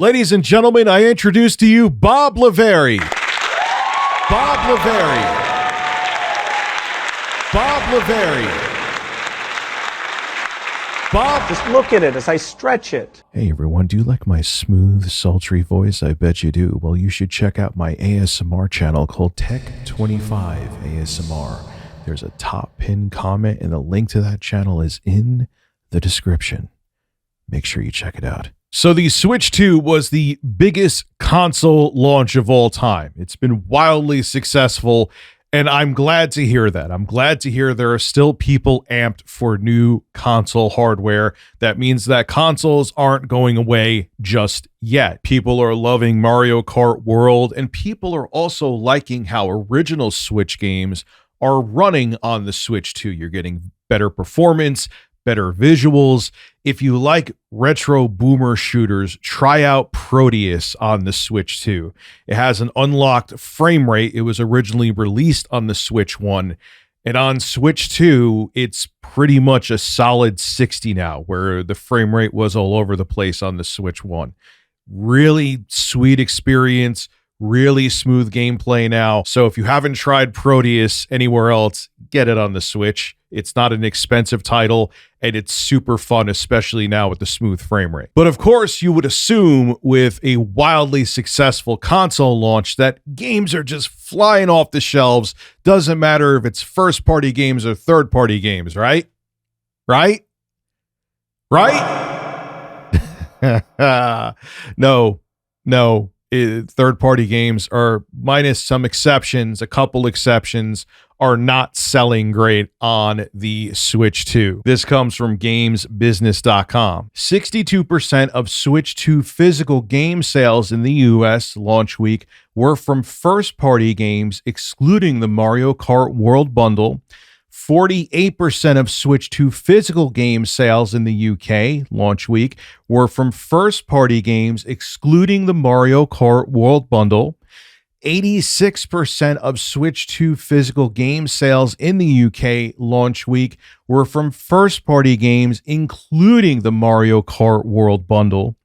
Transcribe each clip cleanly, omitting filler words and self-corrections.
Ladies and gentlemen, I introduce to you Bob Lavery. Bob Lavery. Bob Lavery. Bob. Just look at it as I stretch it. Hey everyone, do you like my smooth, sultry voice? I bet you do. Well, you should check out my ASMR channel called Tech25 ASMR. There's a top pinned comment and the link to that channel is in the description. Make sure you check it out. So the Switch 2 was the biggest console launch of all time. It's been wildly successful, and I'm glad to hear that. I'm glad to hear there are still people amped for new console hardware. That means that consoles aren't going away just yet. People are loving Mario Kart World, and people are also liking how original Switch games are running on the Switch 2. You're getting better performance, better visuals. If you like retro boomer shooters, try out Proteus on the Switch 2. It has an unlocked frame rate. It was originally released on the Switch 1. And on Switch 2, it's pretty much a solid 60 now, where the frame rate was all over the place on the Switch 1. Really sweet experience. Really smooth gameplay now. So if you haven't tried Proteus anywhere else, get it on the Switch. It's not an expensive title, and it's super fun, especially now with the smooth frame rate. But of course, you would assume with a wildly successful console launch that games are just flying off the shelves. Doesn't matter if it's first-party games or third-party games, right? Right? No. Third-party games are, minus some exceptions, a couple exceptions, are not selling great on the Switch 2. This comes from GamesBusiness.com. 62% of Switch 2 physical game sales in the US launch week were from first-party games, excluding the Mario Kart World Bundle. 48% of Switch 2 physical game sales in the UK launch week were from first-party games, excluding the Mario Kart World Bundle. 86% of Switch 2 physical game sales in the UK launch week were from first-party games, including the Mario Kart World Bundle.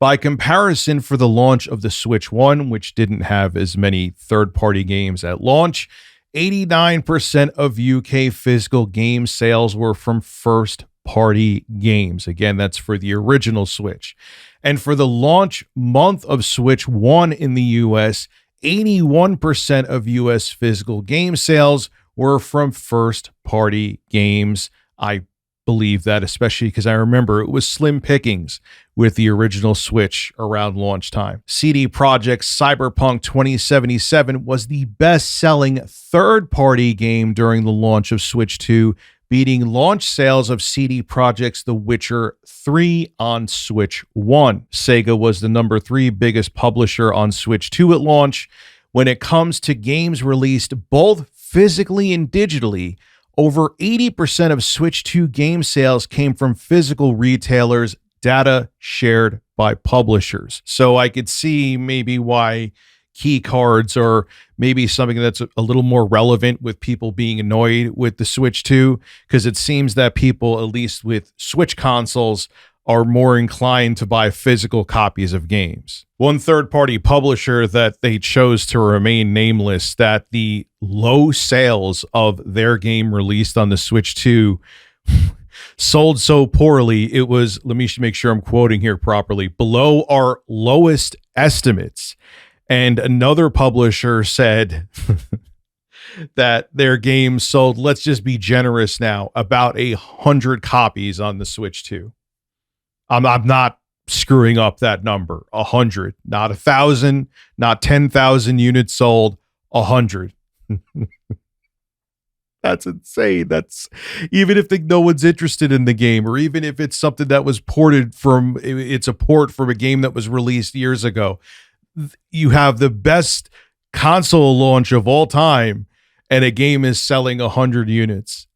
By comparison, for the launch of the Switch 1, which didn't have as many third-party games at launch, 89% of UK physical game sales were from first-party games. Again, that's for the original Switch. And for the launch month of Switch 1 in the US, 81% of US physical game sales were from first-party games. I believe that, especially because I remember it was slim pickings with the original Switch around launch time. CD Projekt's Cyberpunk 2077 was the best-selling third-party game during the launch of Switch 2, beating launch sales of CD Projekt's The Witcher 3 on Switch 1. Sega was the number 3 biggest publisher on Switch 2 at launch. When it comes to games released both physically and digitally, over 80% of Switch 2 game sales came from physical retailers, data shared by publishers. So I could see maybe why key cards or maybe something that's a little more relevant with people being annoyed with the Switch 2, because it seems that people, at least with Switch consoles, are more inclined to buy physical copies of games. One third-party publisher that they chose to remain nameless, that the low sales of their game released on the Switch 2 sold so poorly, it was, let me make sure I'm quoting here properly, below our lowest estimates. And another publisher said that their game sold, let's just be generous now, about 100 copies on the Switch 2. I'm not screwing up that number. 100, not 1,000, not 10,000 units sold, 100. That's insane. That's even if no one's interested in the game, or even if it's something that was ported from, it's a port from a game that was released years ago. You have the best console launch of all time, and a game is selling 100 units.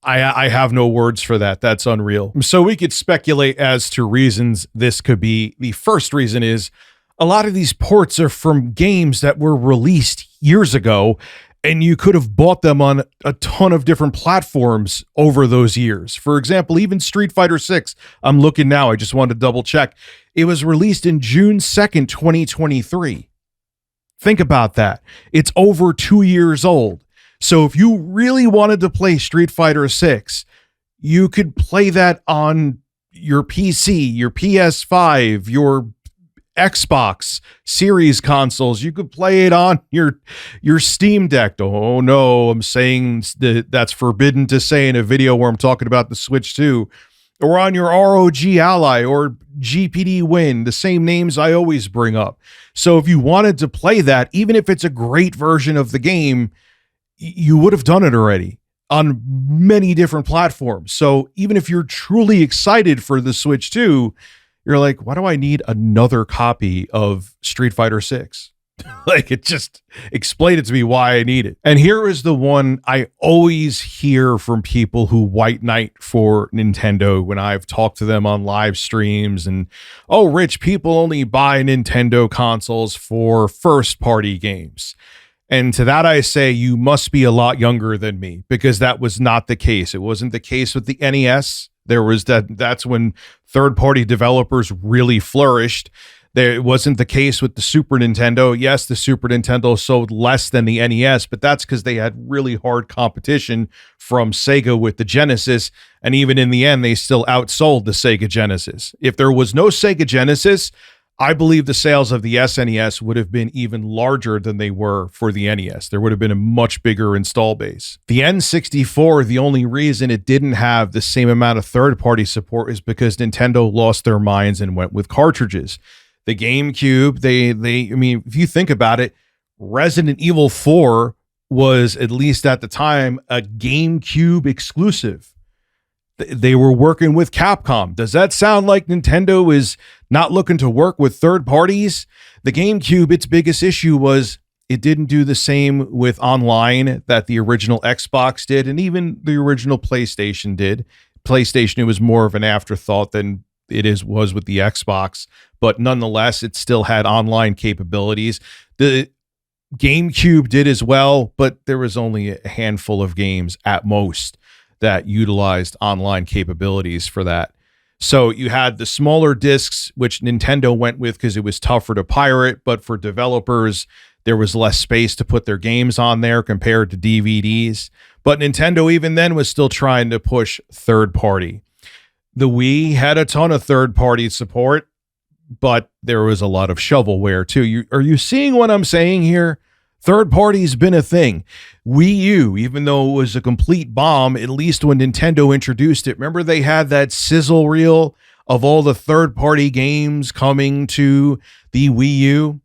I have no words for that. That's unreal. So we could speculate as to reasons this could be. The first reason is a lot of these ports are from games that were released years ago, And you could have bought them on a ton of different platforms over those years. For example, even Street Fighter 6, I'm looking now, I just wanted to double check. It was released in June 2nd, 2023. Think about that. It's over 2 years old. So if you really wanted to play Street Fighter 6, you could play that on your PC, your PS5, your Xbox Series consoles. You could play it on your Steam Deck. Oh no, I'm saying that's forbidden to say in a video where I'm talking about the Switch 2, or on your ROG Ally or GPD Win, the same names I always bring up. So if you wanted to play that, even if it's a great version of the game, you would have done it already on many different platforms. So even if you're truly excited for the Switch 2, you're like, why do I need another copy of Street Fighter 6? Like, it just explain it to me why I need it. And here is the one I always hear from people who white knight for Nintendo when I've talked to them on live streams. And, oh, rich people only buy Nintendo consoles for first party games. And to that I say, you must be a lot younger than me, because that was not the case. It wasn't the case with the NES. That's when third-party developers really flourished. It wasn't the case with the Super Nintendo. Yes, the Super Nintendo sold less than the NES, but that's because they had really hard competition from Sega with the Genesis. And even in the end, they still outsold the Sega Genesis. If there was no Sega Genesis, I believe the sales of the SNES would have been even larger than they were for the NES. There would have been a much bigger install base. The N64, the only reason it didn't have the same amount of third-party support is because Nintendo lost their minds and went with cartridges. The GameCube, I mean, if you think about it, Resident Evil 4 was, at least at the time, a GameCube exclusive. They were working with Capcom. Does that sound like Nintendo is not looking to work with third parties? The GameCube, its biggest issue was it didn't do the same with online that the original Xbox did, and even the original PlayStation did. PlayStation, it was more of an afterthought than was with the Xbox, but nonetheless, it still had online capabilities. The GameCube did as well, but there was only a handful of games at most that utilized online capabilities for that. So you had the smaller discs, which Nintendo went with because it was tougher to pirate, but for developers, there was less space to put their games on there compared to DVDs. But Nintendo even then was still trying to push third party. The Wii had a ton of third party support, but there was a lot of shovelware too. Are you seeing what I'm saying here? Third party's been a thing. Wii U, even though it was a complete bomb, at least when Nintendo introduced it, remember they had that sizzle reel of all the third party games coming to the Wii U?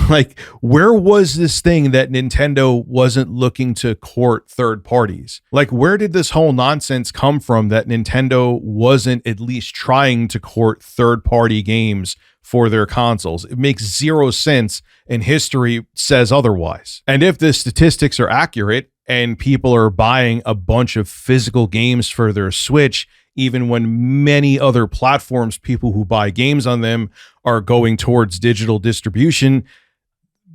Like, where was this thing that Nintendo wasn't looking to court third parties? Like, where did this whole nonsense come from that Nintendo wasn't at least trying to court third party games for their consoles? It makes zero sense, and history says otherwise. And if the statistics are accurate and people are buying a bunch of physical games for their Switch, even when many other platforms, people who buy games on them, are going towards digital distribution,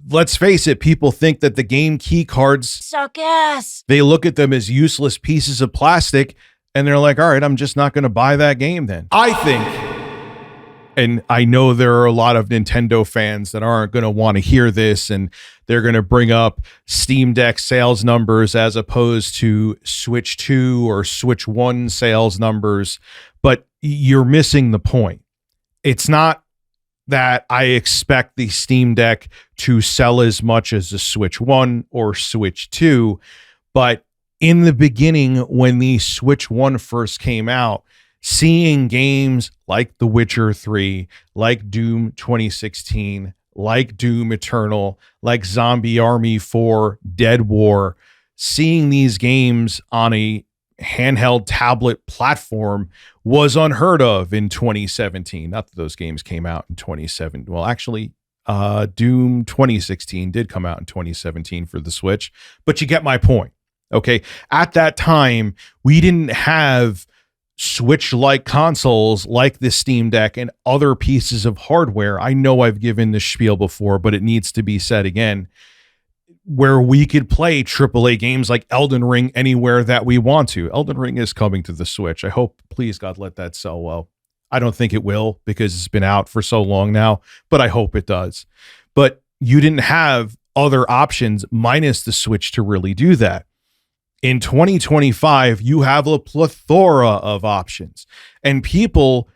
let's face it, people think that the game key cards suck ass. They look at them as useless pieces of plastic, and they're like, all right, I'm just not going to buy that game then. I think, and I know there are a lot of Nintendo fans that aren't going to want to hear this, and they're going to bring up Steam Deck sales numbers as opposed to Switch 2 or Switch 1 sales numbers, but you're missing the point. It's not that I expect the Steam Deck to sell as much as the Switch 1 or Switch 2, but in the beginning, when the Switch 1 first came out, seeing games like The Witcher 3, like Doom 2016, like Doom Eternal, like Zombie Army 4, Dead War, seeing these games on a handheld tablet platform was unheard of in 2017. Not that those games came out in 2017. Well, actually, Doom 2016 did come out in 2017 for the Switch, but you get my point. Okay. At that time, we didn't have Switch-like consoles like the Steam Deck and other pieces of hardware. I know I've given this spiel before, but it needs to be said again. where we could play AAA games like Elden Ring anywhere that we want to. Elden Ring is coming to the Switch. I hope, please God, let that sell well. I don't think it will because it's been out for so long now, but I hope it does. But you didn't have other options minus the Switch to really do that. In 2025, you have a plethora of options, and people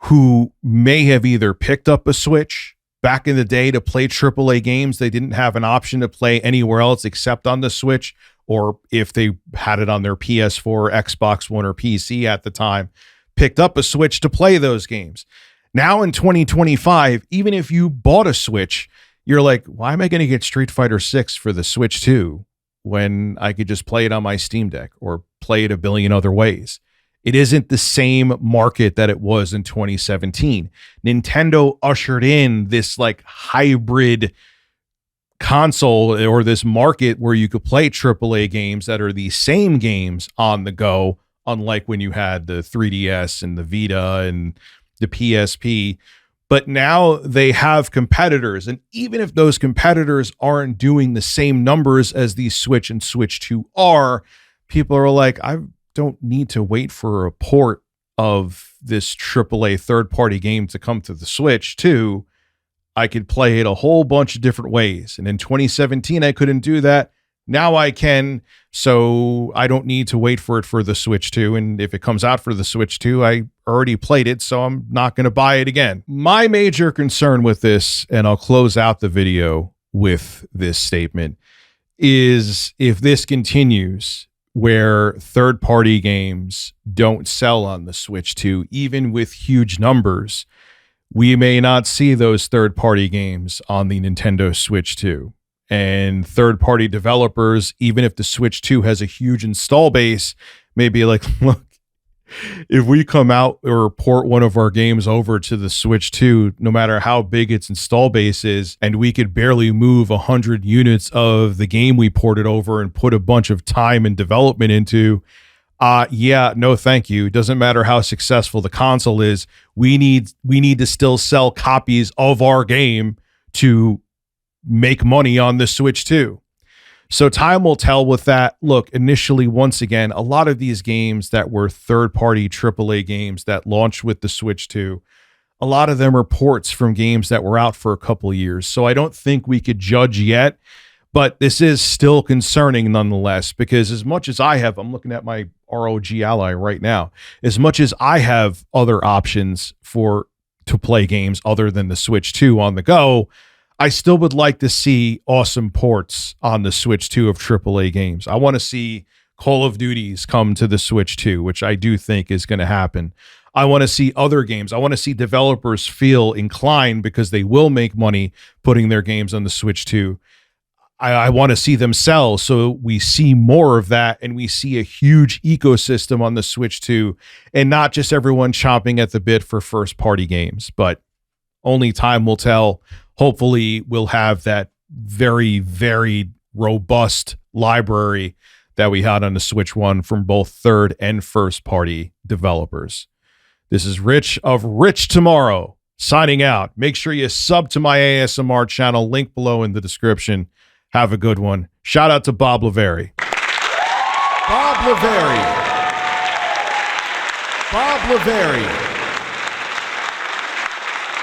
who may have either picked up a Switch back in the day to play AAA games, they didn't have an option to play anywhere else except on the Switch, or if they had it on their PS4, Xbox One, or PC at the time, picked up a Switch to play those games. Now in 2025, even if you bought a Switch, you're like, why am I going to get Street Fighter 6 for the Switch 2 when I could just play it on my Steam Deck or play it a billion other ways? It isn't the same market that it was in 2017. Nintendo ushered in this like hybrid console or this market where you could play AAA games that are the same games on the go, unlike when you had the 3DS and the Vita and the PSP. But now they have competitors. And even if those competitors aren't doing the same numbers as the Switch and Switch 2 are, people are like, I don't need to wait for a port of this AAA third-party game to come to the Switch 2. I could play it a whole bunch of different ways. And in 2017, I couldn't do that. Now I can, so I don't need to wait for it for the Switch 2. And if it comes out for the Switch 2, I already played it, so I'm not going to buy it again. My major concern with this, and I'll close out the video with this statement, is if this continues where third-party games don't sell on the Switch 2, even with huge numbers, we may not see those third-party games on the Nintendo Switch 2. And third-party developers, even if the Switch 2 has a huge install base, may be like, look, if we come out or port one of our games over to the Switch 2, no matter how big its install base is, and we could barely move 100 units of the game we ported over and put a bunch of time and development into, yeah, no, thank you. It doesn't matter how successful the console is. We need to still sell copies of our game to make money on the Switch 2. So time will tell with that. Look, initially, once again, a lot of these games that were third-party AAA games that launched with the Switch 2, a lot of them are ports from games that were out for a couple of years. So I don't think we could judge yet, but this is still concerning nonetheless, because as much as I have, I'm looking at my ROG Ally right now, as much as I have other options to play games other than the Switch 2 on the go, I still would like to see awesome ports on the Switch 2 of AAA games. I want to see Call of Duties come to the Switch 2, which I do think is going to happen. I want to see other games. I want to see developers feel inclined, because they will make money putting their games on the Switch 2. I want to see them sell, so we see more of that, and we see a huge ecosystem on the Switch 2, and not just everyone chomping at the bit for first-party games. But only time will tell. Hopefully, we'll have that very, very robust library that we had on the Switch 1 from both third and first-party developers. This is Rich of Rich Tomorrow signing out. Make sure you sub to my ASMR channel, link below in the description. Have a good one. Shout out to Bob Lavery. Bob Lavery. Bob Lavery.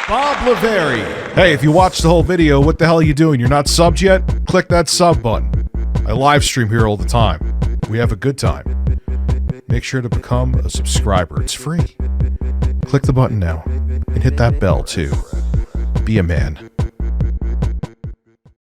Bob Lavery. Hey, if you watched the whole video, what the hell are you doing? You're not subbed yet? Click that sub button. I live stream here all the time. We have a good time. Make sure to become a subscriber. It's free. Click the button now and hit that bell too. Be a man.